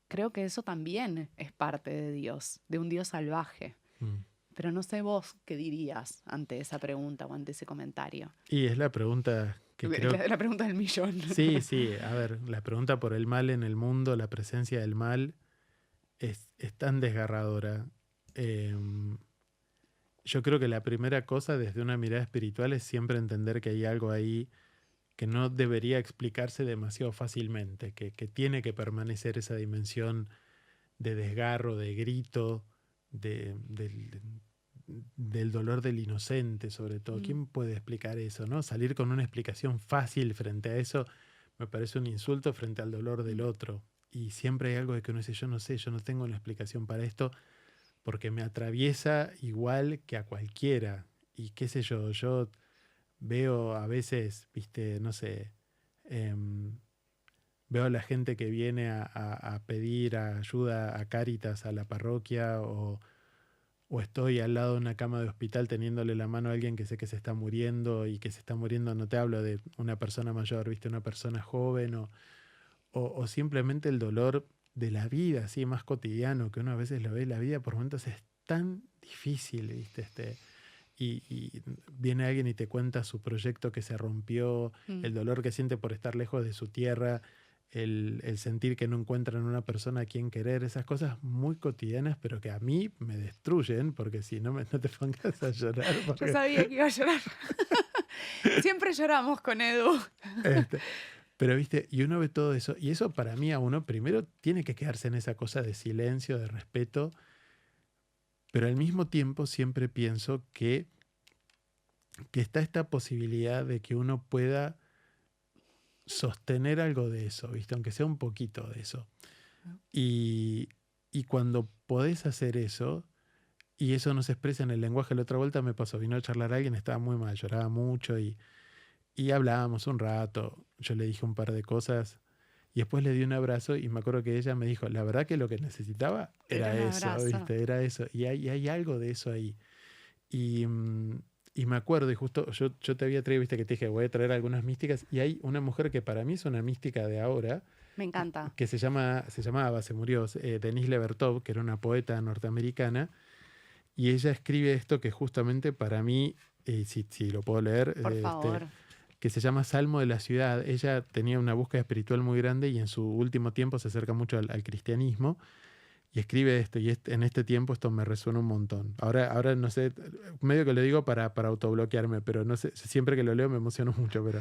creo que eso también es parte de Dios, de un Dios salvaje. Mm. Pero no sé vos qué dirías ante esa pregunta o ante ese comentario. Y es la pregunta que creo, La pregunta del millón. sí, sí, a ver, la pregunta por el mal en el mundo, la presencia del mal, es tan desgarradora. Em, yo creo que la primera cosa desde una mirada espiritual es siempre entender que hay algo ahí que no debería explicarse demasiado fácilmente, que tiene que permanecer esa dimensión de desgarro, de grito, del dolor del inocente, sobre todo. Mm, ¿Quién puede explicar eso, no? Salir con una explicación fácil frente a eso me parece un insulto frente al dolor del mm, otro. Y siempre hay algo de que uno dice, yo no sé, yo no tengo una explicación para esto, porque me atraviesa igual que a cualquiera. Y qué sé yo veo a veces, viste, no sé, veo a la gente que viene a pedir ayuda a Cáritas, a la parroquia, o estoy al lado de una cama de hospital teniéndole la mano a alguien que sé que se está muriendo y que se está muriendo, no te hablo de una persona mayor, viste, una persona joven o simplemente el dolor de la vida, así más cotidiano, que uno a veces lo ve, la vida por momentos es tan difícil, viste, y viene alguien y te cuenta su proyecto que se rompió, Mm. el dolor que siente por estar lejos de su tierra, el sentir que no encuentran una persona a quien querer, esas cosas muy cotidianas, pero que a mí me destruyen, porque si no, no te pongas a llorar. Yo Porque, sabía que iba a llorar. Siempre lloramos con Edu. este, pero viste, y uno ve todo eso, y eso para mí a uno primero tiene que quedarse en esa cosa de silencio, de respeto, pero al mismo tiempo siempre pienso que está esta posibilidad de que uno pueda sostener algo de eso, ¿viste? Aunque sea un poquito de eso. Y, y cuando podés hacer eso, y eso no se expresa en el lenguaje, la otra vuelta me pasó, vino a charlar a alguien, estaba muy mal, lloraba mucho y hablábamos un rato, yo le dije un par de cosas y después le di un abrazo y me acuerdo que ella me dijo, la verdad que lo que necesitaba Era era un eso, abrazo. ¿viste? Era eso. Y hay algo de eso ahí. Y, y me acuerdo, y justo yo te había traído, viste que te dije, voy a traer algunas místicas, y hay una mujer que para mí es una mística de ahora, Me encanta. que se murió, Denise Levertov, que era una poeta norteamericana, y ella escribe esto que justamente para mí, si lo puedo leer, Por favor. que se llama Salmo de la Ciudad. Ella tenía una búsqueda espiritual muy grande y en su último tiempo se acerca mucho al cristianismo y escribe esto, y en este tiempo esto me resuena un montón. Ahora no sé, medio que lo digo para autobloquearme, pero no sé, siempre que lo leo me emociono mucho, pero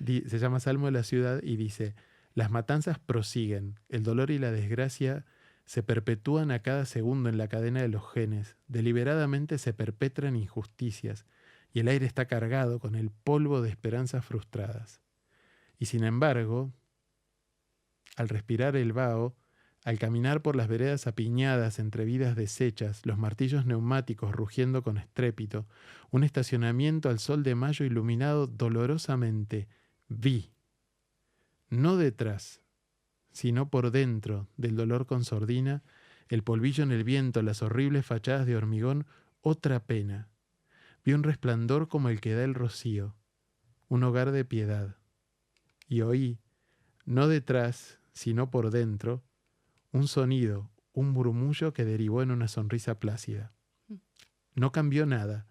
se llama Salmo de la Ciudad y dice, las matanzas prosiguen, el dolor y la desgracia se perpetúan a cada segundo en la cadena de los genes, deliberadamente se perpetran injusticias y el aire está cargado con el polvo de esperanzas frustradas. Y sin embargo, al respirar el vaho, al caminar por las veredas apiñadas entre vidas deshechas, los martillos neumáticos rugiendo con estrépito, un estacionamiento al sol de mayo iluminado dolorosamente, vi, no detrás, sino por dentro del dolor con sordina, el polvillo en el viento, las horribles fachadas de hormigón, otra pena. Vi un resplandor como el que da el rocío, un hogar de piedad. Y oí, no detrás, sino por dentro, un sonido, un murmullo que derivó en una sonrisa plácida. No cambió nada,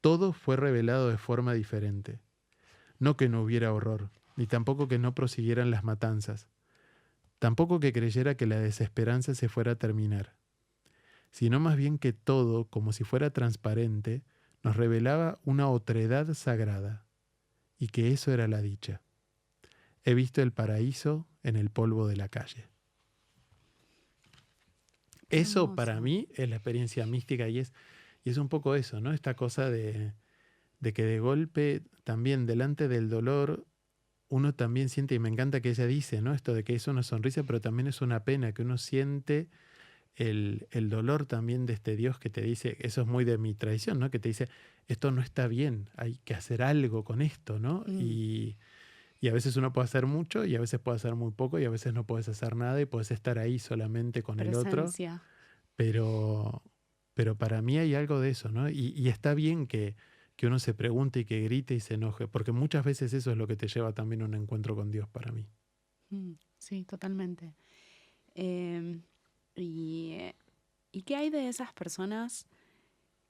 todo fue revelado de forma diferente. No que no hubiera horror, ni tampoco que no prosiguieran las matanzas, tampoco que creyera que la desesperanza se fuera a terminar, sino más bien que todo, como si fuera transparente, nos revelaba una otredad sagrada, y que eso era la dicha. He visto el paraíso en el polvo de la calle. Qué Eso para hermoso. mí es la experiencia mística y es un poco eso, ¿no? Esta cosa de que de golpe también delante del dolor uno también siente, y me encanta que ella dice, ¿no? Esto de que es una sonrisa, pero también es una pena, que uno siente el dolor también de este Dios que te dice, eso es muy de mi tradición, ¿no? Que te dice, esto no está bien, hay que hacer algo con esto, ¿no? Mm. Y a veces uno puede hacer mucho y a veces puede hacer muy poco y a veces no puedes hacer nada y puedes estar ahí solamente con el otro, Presencia. pero, pero para mí hay algo de eso, ¿no? Y está bien que uno se pregunte y que grite y se enoje, porque muchas veces eso es lo que te lleva también a un encuentro con Dios para mí. Sí, totalmente. Em, y, eh, ¿Y qué hay de esas personas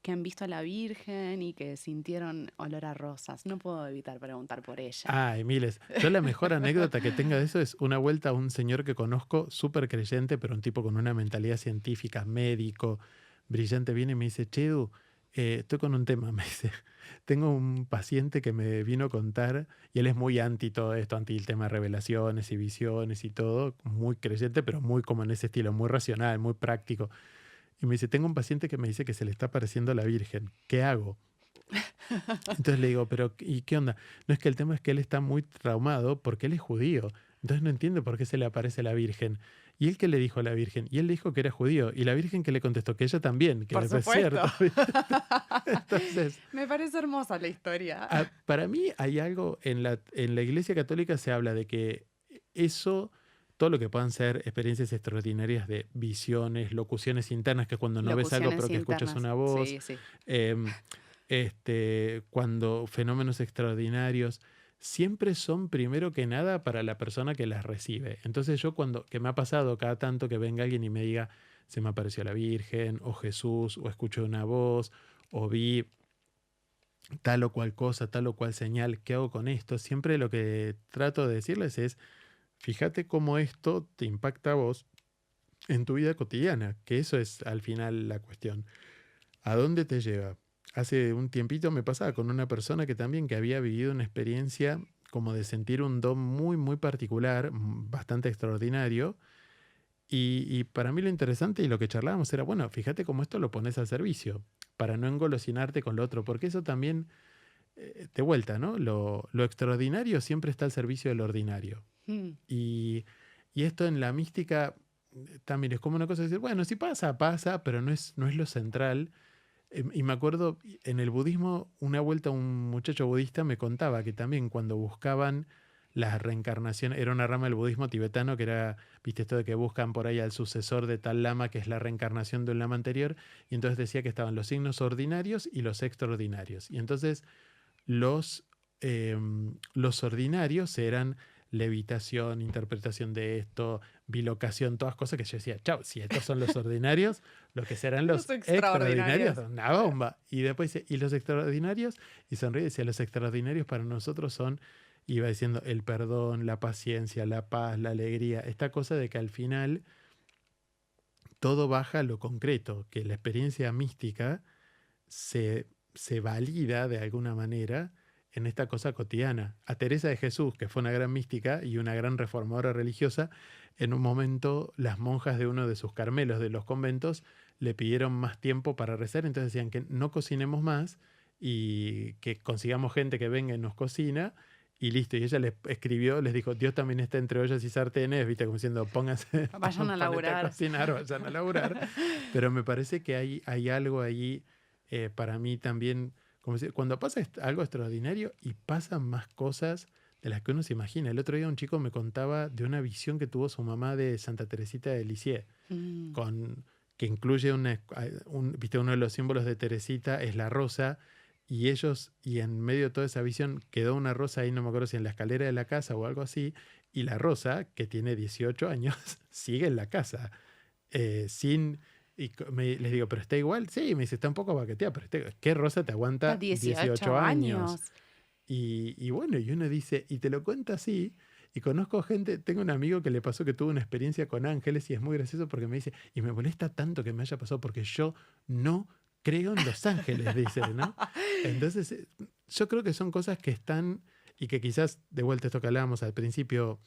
que han visto a la Virgen y que sintieron olor a rosas? No puedo evitar preguntar por ella. Ay, miles. Yo la mejor anécdota que tengo de eso es una vuelta a un señor que conozco, súper creyente, pero un tipo con una mentalidad científica, médico, brillante, viene y me dice, Chedu, estoy con un tema, me dice, tengo un paciente que me vino a contar, y él es muy anti todo esto, anti el tema de revelaciones y visiones y todo, muy creyente, pero muy como en ese estilo, muy racional, muy práctico. Y me dice, tengo un paciente que me dice que se le está apareciendo la Virgen, ¿qué hago? Entonces le digo, pero ¿y qué onda? No, es que el tema es que él está muy traumado porque él es judío. Entonces no entiende por qué se le aparece la Virgen. ¿Y él qué le dijo a la Virgen? Y él le dijo que era judío. Y la Virgen que le contestó que ella también, que Por después es supuesto. cierto. Entonces, Me parece hermosa la historia. para mí hay algo, en la Iglesia Católica se habla de que eso, todo lo que puedan ser experiencias extraordinarias de visiones, locuciones internas, que cuando no ves algo Locuciones pero que escuchas internas. una voz, Sí, sí. em, cuando fenómenos extraordinarios, siempre son primero que nada para la persona que las recibe. Entonces yo que me ha pasado cada tanto que venga alguien y me diga, se me apareció la Virgen, o Jesús, o escuché una voz, o vi tal o cual cosa, tal o cual señal, ¿qué hago con esto? Siempre lo que trato de decirles es, fíjate cómo esto te impacta a vos en tu vida cotidiana, que eso es al final la cuestión. ¿A dónde te lleva? Hace un tiempito me pasaba con una persona que también que había vivido una experiencia como de sentir un don muy, muy particular, bastante extraordinario. Y para mí lo interesante y lo que charlábamos era, bueno, fíjate cómo esto lo pones al servicio, para no engolosinarte con lo otro, porque eso también, de vuelta, ¿no? Lo extraordinario siempre está al servicio del ordinario. Mm. Y esto en la mística también es como una cosa de decir, bueno, si pasa, pasa, pero no es lo central. Y me acuerdo, en el budismo, una vuelta un muchacho budista me contaba que también cuando buscaban la reencarnación, era una rama del budismo tibetano que era, viste, esto de que buscan por ahí al sucesor de tal lama, que es la reencarnación de un lama anterior, y entonces decía que estaban los signos ordinarios y los extraordinarios. Y entonces los ordinarios eran levitación, interpretación de esto, bilocación, todas cosas que yo decía, chao, si estos son los ordinarios, lo que serán los extraordinarios, una bomba. Y después dice, ¿y los extraordinarios? Y sonríe y decía, los extraordinarios para nosotros son, iba diciendo, el perdón, la paciencia, la paz, la alegría, esta cosa de que al final todo baja a lo concreto, que la experiencia mística se valida de alguna manera en esta cosa cotidiana. A Teresa de Jesús, que fue una gran mística y una gran reformadora religiosa, en un momento las monjas de uno de sus carmelos de los conventos le pidieron más tiempo para rezar, entonces decían que no cocinemos más y que consigamos gente que venga y nos cocina y listo. Y ella les escribió, les dijo, Dios también está entre ollas y sartenes, viste, como diciendo, pónganse, Vayan a laburar. a cocinar, vayan a laburar. Pero me parece que hay algo ahí, para mí también, como decir, cuando pasa algo extraordinario y pasan más cosas de las que uno se imagina. El otro día un chico me contaba de una visión que tuvo su mamá de Santa Teresita de Lisieux, que incluye viste, uno de los símbolos de Teresita es la rosa, y en medio de toda esa visión quedó una rosa ahí, no me acuerdo si en la escalera de la casa o algo así, y la rosa, que tiene 18 años, sigue en la casa, sin... Y les digo, ¿pero está igual? Sí, me dice, está un poco baqueteada, pero ¿qué rosa te aguanta 18 años? Y bueno, y uno dice, y te lo cuento así, y conozco gente, tengo un amigo que le pasó que tuvo una experiencia con ángeles y es muy gracioso porque me dice, y me molesta tanto que me haya pasado porque yo no creo en los ángeles, dice, ¿no? Entonces, yo creo que son cosas que están, y que quizás, de vuelta esto que hablábamos al principio,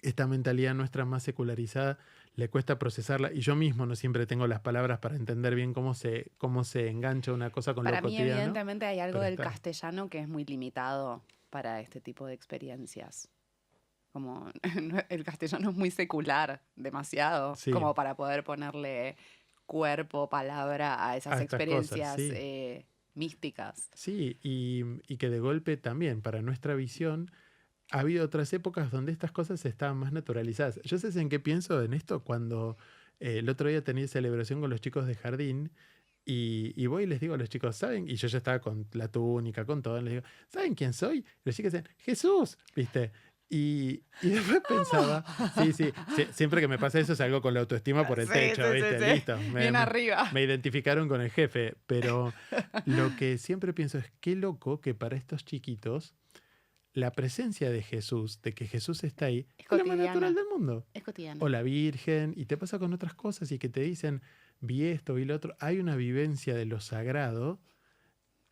esta mentalidad nuestra más secularizada le cuesta procesarla, y yo mismo no siempre tengo las palabras para entender bien cómo se engancha una cosa con lo cotidiano. Para mí, evidentemente, hay algo del castellano que es muy limitado para este tipo de experiencias. Como el castellano es muy secular, demasiado, Sí. como para poder ponerle cuerpo, palabra a esas experiencias cosas, sí. Místicas. Sí, y que de golpe también, para nuestra visión, ha habido otras épocas donde estas cosas estaban más naturalizadas. Yo sé en qué pienso en esto cuando el otro día tenía celebración con los chicos de jardín y voy y les digo a los chicos, ¿saben? Y yo ya estaba con la túnica, con todo, les digo, ¿saben quién soy? Y los chicos dicen, Jesús, ¿viste? Y después pensaba, sí, siempre que me pasa eso salgo con la autoestima por el techo, ¿viste? Sí. Listo. Bien arriba. Me identificaron con el jefe, pero lo que siempre pienso es qué loco que para estos chiquitos la presencia de Jesús, de que Jesús está ahí, es lo más natural del mundo. Es cotidiano. O la Virgen, y te pasa con otras cosas y que te dicen, vi esto, vi lo otro. Hay una vivencia de lo sagrado,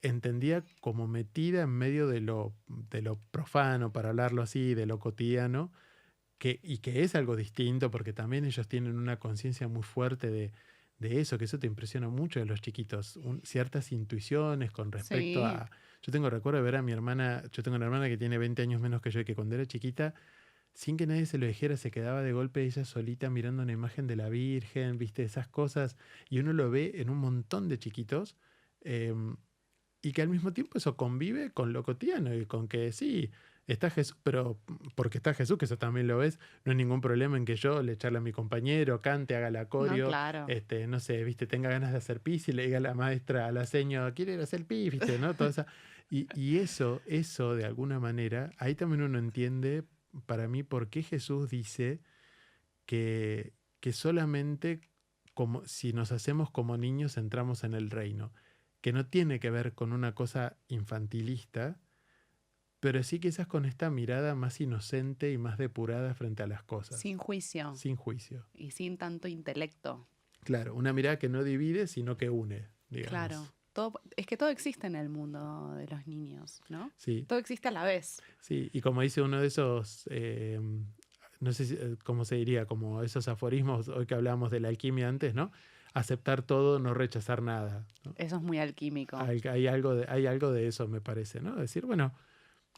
entendida como metida en medio de lo profano, para hablarlo así, de lo cotidiano, y que es algo distinto, porque también ellos tienen una conciencia muy fuerte de eso, que eso te impresiona mucho de los chiquitos, ciertas intuiciones con respecto a... Yo recuerdo de ver a mi hermana, yo tengo una hermana que tiene 20 años menos que yo, y que cuando era chiquita sin que nadie se lo dijera, se quedaba de golpe ella solita mirando una imagen de la Virgen, viste, esas cosas, y uno lo ve en un montón de chiquitos, y que al mismo tiempo eso convive con lo cotidiano y con que sí, está Jesús, pero porque está Jesús, que eso también lo ves, no hay ningún problema en que yo le charle a mi compañero, cante, haga la No, coreo, claro. no sé, viste, tenga ganas de hacer pis y le diga a la maestra, a la seño, quiere ir a hacer pis, viste, ¿no? Toda esa, y eso de alguna manera, ahí también uno entiende para mí por qué Jesús dice que solamente como, si nos hacemos como niños entramos en el reino, que no tiene que ver con una cosa infantilista, pero sí quizás con esta mirada más inocente y más depurada frente a las cosas. Sin juicio. Sin juicio. Y sin tanto intelecto. Claro, una mirada que no divide, sino que une, digamos. Claro. Es que todo existe en el mundo de los niños, ¿no? Sí. Todo existe a la vez. Sí, y como dice uno de esos, no sé cómo se diría, como esos aforismos, hoy que hablábamos de la alquimia antes, ¿no? Aceptar todo, no rechazar nada, ¿no? Eso es muy alquímico. Hay algo de eso, me parece, ¿no? Decir, bueno,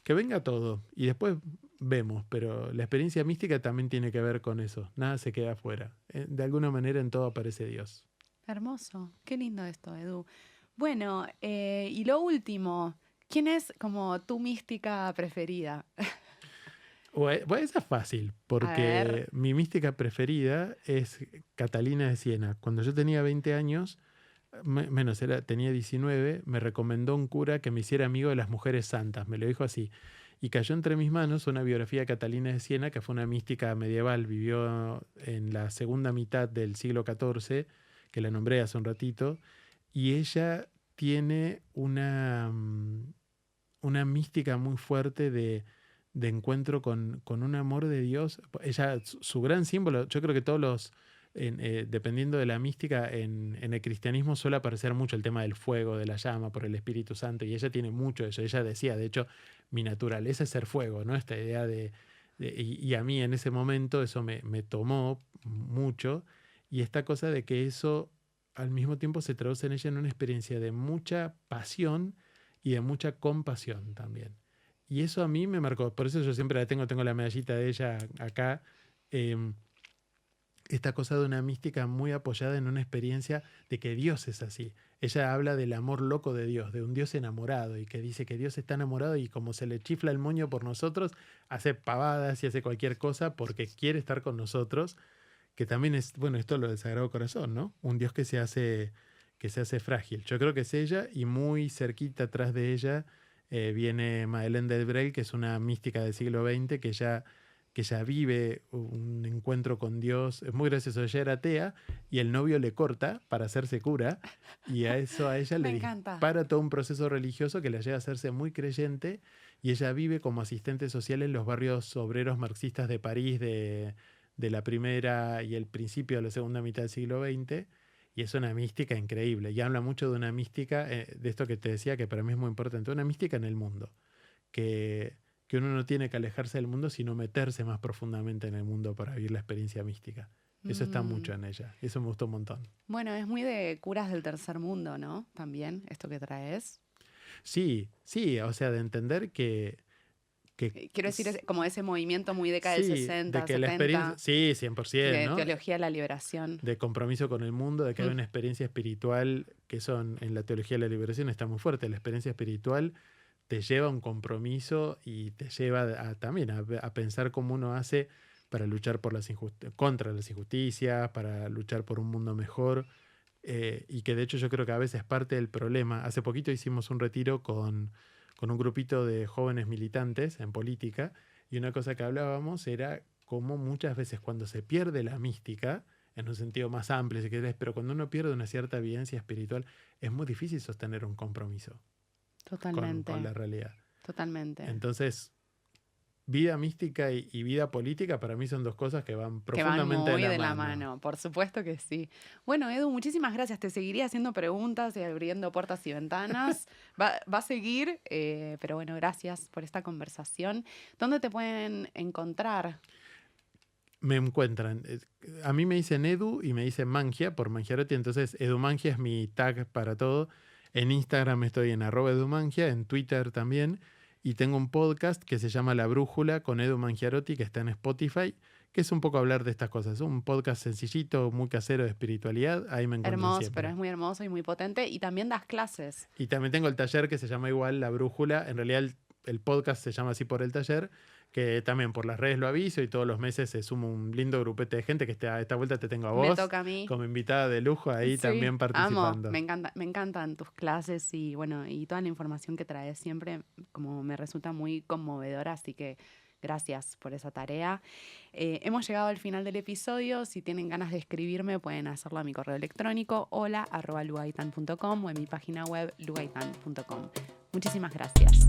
que venga todo y después vemos, pero la experiencia mística también tiene que ver con eso. Nada se queda afuera. De alguna manera en todo aparece Dios. Hermoso. Qué lindo esto, Edu. Bueno, y lo último, ¿quién es como tu mística preferida? Bueno, esa es fácil, porque mi mística preferida es Catalina de Siena. Cuando yo tenía 20 años, tenía 19, me recomendó un cura que me hiciera amigo de las mujeres santas, me lo dijo así. Y cayó entre mis manos una biografía de Catalina de Siena, que fue una mística medieval, vivió en la segunda mitad del siglo XIV, que la nombré hace un ratito, y ella tiene una mística muy fuerte de encuentro con un amor de Dios. Ella, su gran símbolo, yo creo que todos los, dependiendo de la mística, en el cristianismo suele aparecer mucho el tema del fuego, de la llama, por el Espíritu Santo, y ella tiene mucho eso. Ella decía, de hecho, mi naturaleza es ser fuego, ¿no? Esta idea y a mí en ese momento eso me tomó mucho, y esta cosa de que eso al mismo tiempo se traduce en ella en una experiencia de mucha pasión y de mucha compasión también. Y eso a mí me marcó. Por eso yo siempre tengo la medallita de ella acá. Esta cosa de una mística muy apoyada en una experiencia de que Dios es así. Ella habla del amor loco de Dios, de un Dios enamorado, y que dice que Dios está enamorado y como se le chifla el moño por nosotros, hace pavadas y hace cualquier cosa porque quiere estar con nosotros, que también es, bueno, esto es lo del Sagrado Corazón, ¿no? Un Dios que se hace frágil. Yo creo que es ella, y muy cerquita atrás de ella viene Madeleine Delbrel, que es una mística del siglo XX, que ya vive un encuentro con Dios. Es muy gracioso, ella era atea y el novio le corta para hacerse cura, y a ella le dispara todo un proceso religioso que la lleva a hacerse muy creyente, y ella vive como asistente social en los barrios obreros marxistas de París de la primera y el principio de la segunda mitad del siglo XX, y es una mística increíble, y habla mucho de una mística, de esto que te decía, que para mí es muy importante, una mística en el mundo, que uno no tiene que alejarse del mundo, sino meterse más profundamente en el mundo para vivir la experiencia mística. Eso está mucho en ella, y eso me gustó un montón. Bueno, es muy de curas del tercer mundo, ¿no? También, esto que traes. Sí, o sea, de entender que quiero decir, es como ese movimiento muy década del 60, de que 70. La experiencia, sí, 100%, de ¿no? teología de la liberación. De compromiso con el mundo, de que hay una experiencia espiritual, que son en la teología de la liberación está muy fuerte. La experiencia espiritual te lleva a un compromiso y te lleva también a pensar cómo uno hace para luchar contra las injusticias, para luchar por un mundo mejor, y que de hecho yo creo que a veces parte del problema. Hace poquito hicimos un retiro con un grupito de jóvenes militantes en política, y una cosa que hablábamos era cómo muchas veces cuando se pierde la mística, en un sentido más amplio si querés, pero cuando uno pierde una cierta evidencia espiritual, es muy difícil sostener un compromiso. Totalmente. Con la realidad. Totalmente. Entonces, vida mística y vida política para mí son dos cosas que van profundamente de la mano. Por supuesto que sí. Bueno, Edu, muchísimas gracias. Te seguiría haciendo preguntas y abriendo puertas y ventanas. Va a seguir, pero bueno, gracias por esta conversación. ¿Dónde te pueden encontrar? Me encuentran. A mí me dicen Edu y me dicen Mangia por Mangiarotti, entonces Edu Mangia es mi tag para todo. En Instagram estoy en @edumangia, en Twitter también. Y tengo un podcast que se llama La Brújula con Edu Mangiarotti, que está en Spotify, que es un poco hablar de estas cosas. Un podcast sencillito, muy casero de espiritualidad. Ahí me encuentro Hermoso, siempre. pero es muy hermoso y muy potente. Y también das clases. Y también tengo el taller que se llama igual La Brújula. En realidad el podcast se llama así por el taller, que también por las redes lo aviso y todos los meses se suma un lindo grupete de gente que a esta vuelta te tengo a vos. Me toca a mí. Como invitada de lujo ahí Sí, también participando. Amo, me encantan tus clases y bueno, y toda la información que traes siempre como me resulta muy conmovedora, así que gracias por esa tarea. Hemos llegado al final del episodio. Si tienen ganas de escribirme, pueden hacerlo a mi correo electrónico hola@lugaitan.com o en mi página web lugaitan.com. Muchísimas gracias.